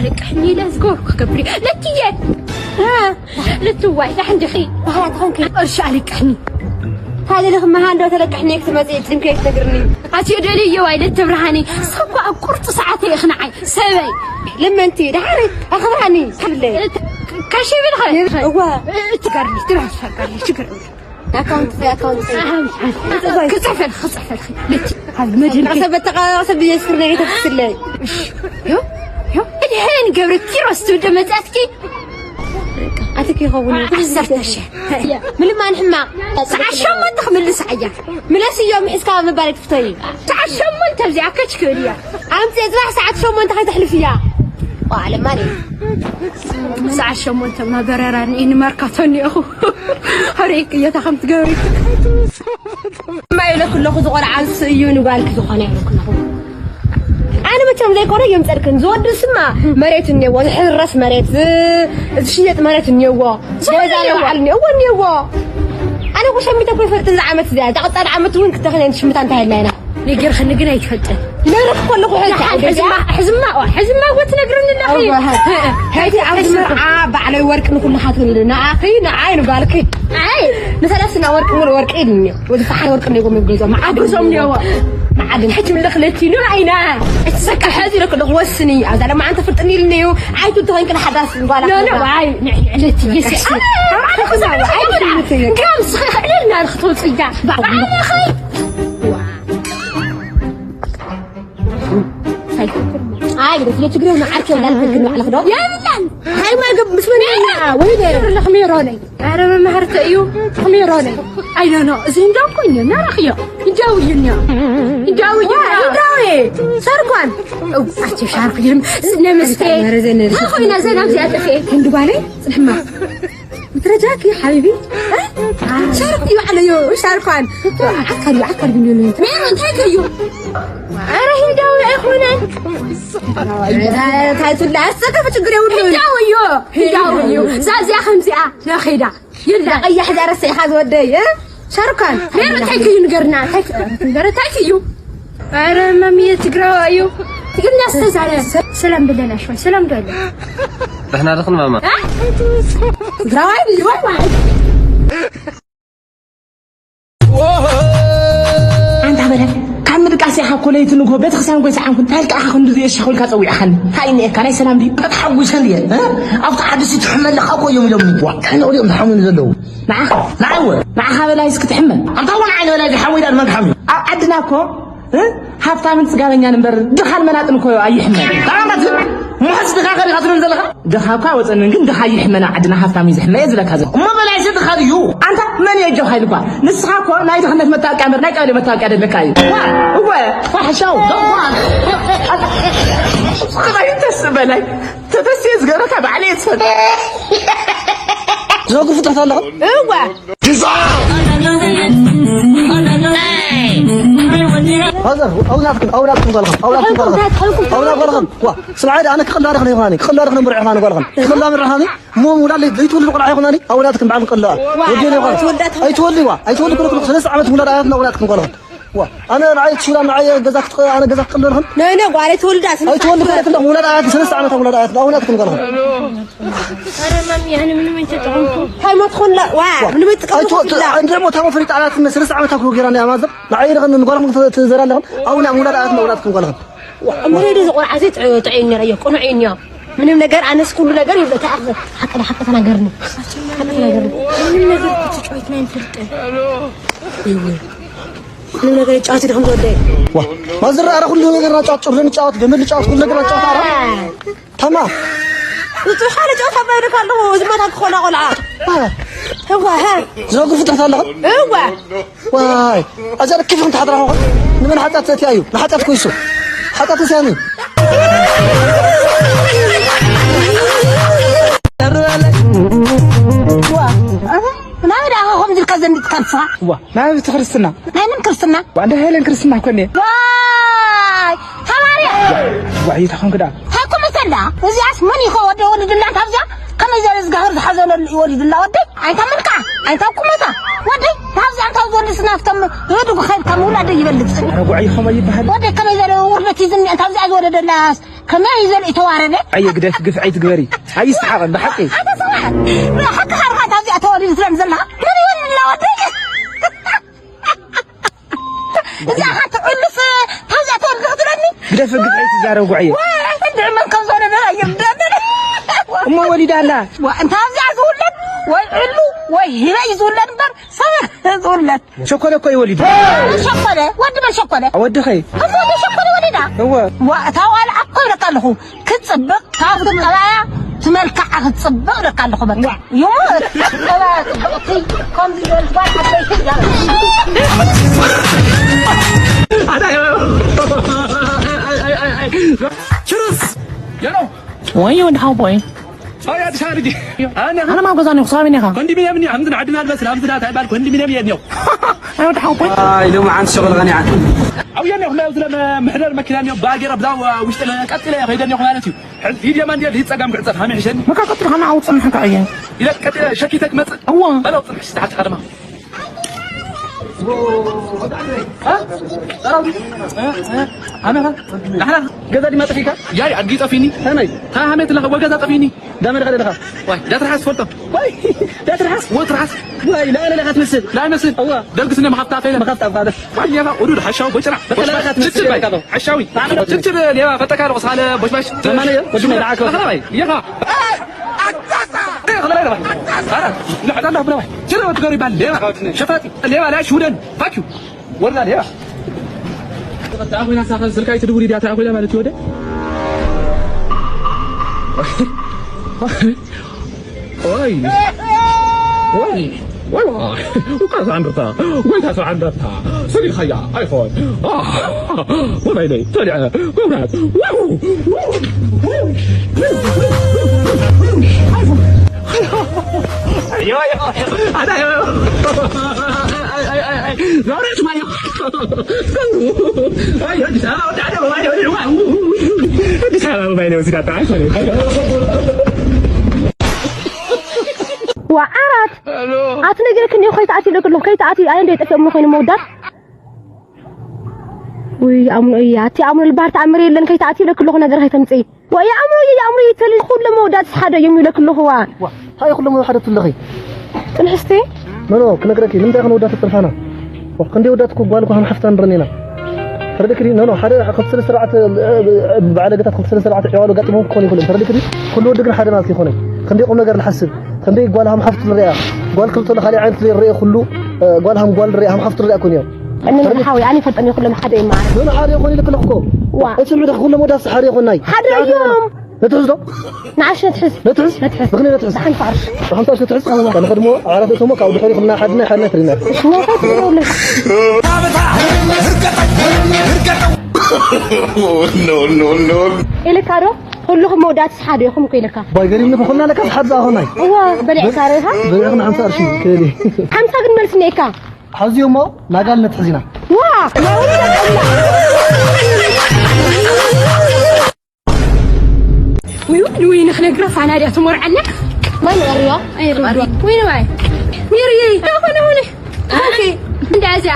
عليك حني لازقوك كبري لا تيات لا توعي لا عندي خي هات خنك ارش عليك حني هذا اللي ما عنده تلك حنيك تمزيت يمكن تقرني هاتي دلي يا ويلة تبرهاني صبوا أقرط ساعتي إخنعي سبي لما أنتي دعرت أخبرني حبلي كاشي بالخير هو تقرني تقرني أكونت كسفل خسفل لتي هذا مدري حسب تقاصد بيسكرني تفسلي يو الحين قبرت كيروستو دمتاتكي أتكي هوني حسرت الشيء من لما نحمى تعشم من تخمل سعيا ملاس يوم حسكا من بالك فتي تعشم من تبزي عكش كوريا عم تزرع ساعة شو من تخي تحلف فيها وعلى ماني ساعة شو من تما برران إني ماركاتوني أخو هريك يا تخمت قوري ما إلى كل خذ غير عن سيون وبالك زخاني كله أنا بتشم زي كورة يوم تركن زود اسمه مريت النيوة الحين الرأس مريت الشيء مريت النيوة زايد على النيوة أنا وش هم يتبغي فرت عمت ذا تقطع عمت وين كنت خلينا نشمت أنت هالليلة نقدر خلينا نقنا يتفتح نعرف كل قحة حزم ما وتنقرن الأخير هذه حزم على ورق نكون حاطين لنا أخي عين بالك عين مثلا ورق إني ودفع ورق إني يقوم يبغى ما أبغى نيوة ما عاد نحكي من دخلتي نو عينا اتسكر هذه لك الغوسني عاد لما انت فرتني النيو عايت انت هين كان حداث بالك لا عاي علتي يس انا خذ عاي كم صحيح علينا الخطوط فيا انا خي هاي بدك تجري ما عارفه ولا تقول على خدو يا ملان هاي ما قب مسمننا وين الخميروني انا ما هرت ايو خميروني اي نو زين داكو يا رخيا يجاوينا يجاوي سرقان او احكي شارك يرم نمستي اخوينا زينب زياده في كندبالي سلحما مترجاك يا حبيبي شاركي عليو شاركان عكر بنيو مين انت هيكيو أنا هداوي أخونا هاي تقول لا السكة فتقولي هداويو زازي خمسة لا خيدا يلا أي حدا رسي هذا ودي شاركان مين تحكيو نقرنا تحكيو أنا مامي تقرأ أيو تقولنا أستاذ على سلام بالله شوي سلام بالله إحنا دخلنا ماما تقرأ اللي واحد أنت عبالك كم دقاسي حكوليت نقول بيت خسان قوي ساعة كنت هلك أخذ ندي الشغل كاتوي أخن هاي إني كان سلام دي بتحوش هلي أو تحدث تحمل لخاكو يوم نبوا كان أولي تحمل زلوا معها ولا يسكت تحمل أنت وين عين ولا يحاول أن ما تحمل عدناكو هفتا من سجارين نمبر دخل مناطق كوي أي حمل تمام مو حس دخل غادرون زلها دخاكا وزن جن دخاي حمنا عدنا هفتا من زحمة يزلك هذا ما بلا يزيد دخاليو أنت من يجوا هاي البا نسخاكو نايد خلنا متى كاميرا نايد قالي متى قاعد لكاي هو فحشاو ضوان خلاص تسبلي تفسير زغرك بعليه تصد زوق فتح الله هو هذا أولادكم قلهم سمعي أنا كخلنا رخني غاني كخلنا رخني برع غاني قلهم كخلنا برع غاني مو ولا اللي يتولي قرع غاني أولادكم بعد كلها وديني غاني أي تولي كل خمس عامات ولا رأيتنا أولادكم قلهم أنا رعيت شو أنا رعيت جزاك أنا جزاك كلهم لا وعلي تولدات أي تولي كلهم ولا رأيت خمس عامات ولا رأيتنا أولادكم قلهم أنا مامي أنا من وين تدعمكم هاي ما تدخل لا واع من وين تدخل لا أنت ما تهم فريت على خمس عامات أكو جيراني أمازن رعيت غن نقولهم تزرع لهم أو لا ولا رأيتنا أولادكم قلهم ما هي رزق عزيز تعيني رأيك أنا عيني من نجار أنا سكول نجار يبدأ تعرف حتى أنا جرني من نجار بتشوي اثنين ثلاثة من نجار يجاتي دخل جودي ما زرع أنا كل نجار نجات شغل نجات جميل نجات كل نجار نجات عارف تمام وتو حالة جات بينك الله زمان هتخون أقولها هو ها زوج فتح الله هو واي أجل كيف أنت حضره من حتى تأتي أيوب حتى كويسو حتى تسامي ما أنا هم ذي الكذب نتكلفها ما بتخرسنا نحن كرسنا وعنده هيلين كرسنا كوني واي هماري وعي تخون كده هاكم مثلا وزي عسمني خو ودي دلنا تفجع كم يزال زهر حزن الولد الله ودي أنت منكع أنت كمتا ودي تحزن أنت زول سنافتم يدو خير كم ولد يبلغ أنا وعي خمي بحد ودي كم يزال ورد تيزني أنت زاد ولد الناس كم يزال يتوارد أي قدف قف عيد قبري هاي استحقاق بحقي هذا صح لا حق حرقة هذه أتوارد زلم زلها من يولد الله ودي إذا حتى ألف هذا أتوارد غدرني قدف قف عيد زارة وعيه أدري من كم زول أنا يبدأ أما وليد الله وأنت هذا زولد ويعلو وهنا يزولد بر صار زولد شكرا كوي وليد شكرا ود من شكرا أود خي هذا شكرا وليدا هو وتوال أقول لك له كتصبق تاخذ القلايا تملكع تصبق لك له بس يوم لا تصبقي كم زي الواحد بيشجع شرس يلا وين هاوبوي يا شارجي انا ما قصاني خصامي نخا كندي مية مني عندنا عدنا بس عندنا تعبان كندي مية مني انا هاوبوي لو ما عند شغل غني عن او يعني خلا وزلنا محرر مكان يوم باقي ربدا وشتنا قتل يا خيدني خلانتي في ديما ديال هي تصقام قعصت خامي عشان ما كنت انا عاود سمحك عيان اذا قتل شكيتك مت هو انا وصلت تحت خدمه أنا جزادي ما تفيك جاي أرجع طفيني هناي ها همت لها وجزا طفيني ده من غير لها واي ده ترحس فلتة واي ده ترحس وترحس واي لا لا تمثل لا يمثل هو ده القصة ما خفت فينا ما خفت هذا واي يا ورود حشاو بشرع لا تمثل حشاوي تكتب يا فتكار وصالة بوش باش ثمانية وش ما يدعك خلاص يا لا حدا لا بروح شنو تقولي بالله شفاتي اللي لا شودن فاكيو ورنا ليه تعالوا هنا ساخن سلكاي تدوري دي تعالوا هنا مالتي وده واي واي واي وقاس عندها وين تاسو عندها سري خيا ايفون وما يدي طلع ايوه هذا لا ريت ما ايوه دي سنه وتعالى ما دي سنه ما بيني وسيدات وعرات أتنقلك إني خيت عتي لك لو خيت عتي أنا ديت أفهم خين مودر وي أمر إياتي أمر البحر تعمري لين خيت عتي لك لو نقدر خيت تمسي ويا أمر يتلي كل مودر حدا يمي لك له هو هاي كل ما حدا تلغي تنحستي منو كنقرأكي لم تكن ودات الطرفانة وكندي ودات كوبالك وهم حفتان رنينا فردكري نو حدا خمس سرعة بعد قطعة 5 سرعة عياله قطع ممكن يكون كلهم فردكري كل ودقنا حدا ناس يخوني خندي قوم نقدر نحسب خندي قالهم حفت الرئة قال كل طول خلي عين الرئة كله قالهم قال الرئة هم حفت الرئة كل يوم أنا بحاول يعني فت أني كل حدا معي أنا حاري يخوني لك الحكوم اسمع ده كل مودة حاري يخوني حدا يوم نتحس ده نعش نتحس بغني نتحس دحين تعرف نتحس أنا خدمه عرفت اسمك أو دحين خلنا حدنا ترينا شو خايف ولا نو إلك كارو كلهم مودات حدا يخم كيلك باي قريب نفخلنا لك حد هوناي هو بريء كارها بريء 5 قرش كذي 5 قد ملسنيكا حزي يوم نقال نتحزينا واه ما وين خلينا نقرا عن هذه تمر عنا وين الرياض اي الرياض وين معي ميري هوني اوكي دازا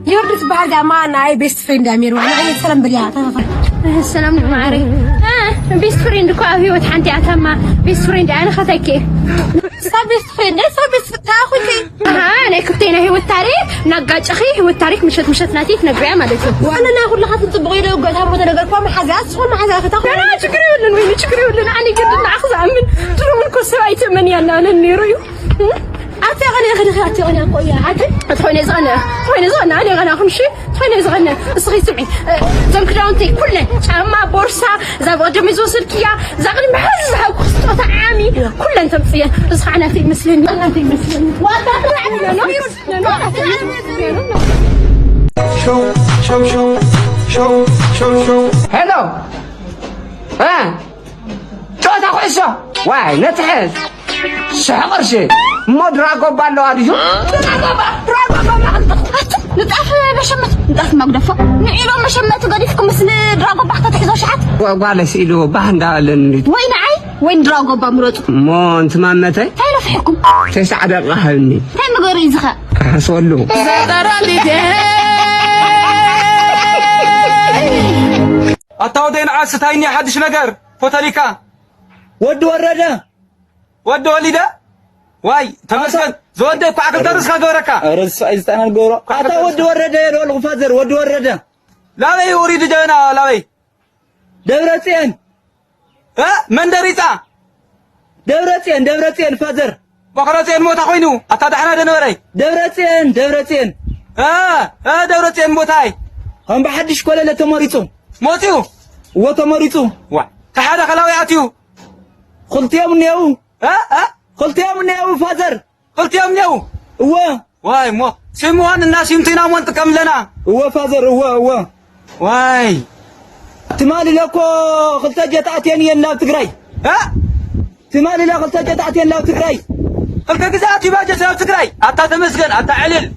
يردت بعد ما اي بيست فريند امير وانا عيد سلام بريا السلام معري بيست فريند كو هي وتحنتي اتما بيست فريند انا خذاكي بيست فريند تاخذي انا كنتينا هي والتاريخ نقاش اخي هو التاريخ مشت ناتيك نقرا مالته وانا ناخذ لحظه تبغي له قالها مو نقدر فما حاجات شغل ما حاجه تاخذ انا شكري ولا وين شكري ولا اني قد ناخذ من ترى من كل سواي ثمانيه انا نيريو أعطي غني قوية عادي تخوني زغنا أنا غنا أخمشي تخوني زغنا صغي سمعي زم كراونتي كله شاما بورصة زاب جميزو سلكية زغني محزها وخصوصا عامي كله أنت مصير بس أنا في مسلم شو هلو شو تخشوا واي نتحس شحمر شيء مو دراغو بالو اديو نتعرف بشمت نتعرف ما قدفه نعيلو مشمت قديفكم مثل دراغو بحثة تحزو شحات وقال سيلو بهندا لن وين عي وين دراغو بامروت ما انت ما متى تعالوا في حكم 9 دقائق هلني هاي مغوري زخا حصلوا أتودين عاستايني حدش نجار فوتاليكا ود وليدا واي تمسكن زود فاكل درس كغوركا رس ايستانا غورو اتا ود ورده يلو فازر ود ورده لا بي يريد جنا لا بي دبرتين ها مندريتا دبرتين فازر بقرتين موتا خوينو اتا دحنا دنوري دبرتين دبرتين موتاي هم بحدش كولا تمريتو موتيو وتمريتو وا تحدا خلاوياتيو قلت يوم نيو ها قلت يوم نيو فازر قلت يوم نيو واي مو سموان الناس يمتينا وانت كم لنا فازر واي تمالي لكو قلت جتاتين يلا تقراي تمالي لكو قلت جتاتين لا تقراي قلت جزاتي باجة لا تقراي اتا تمسكن اتا علل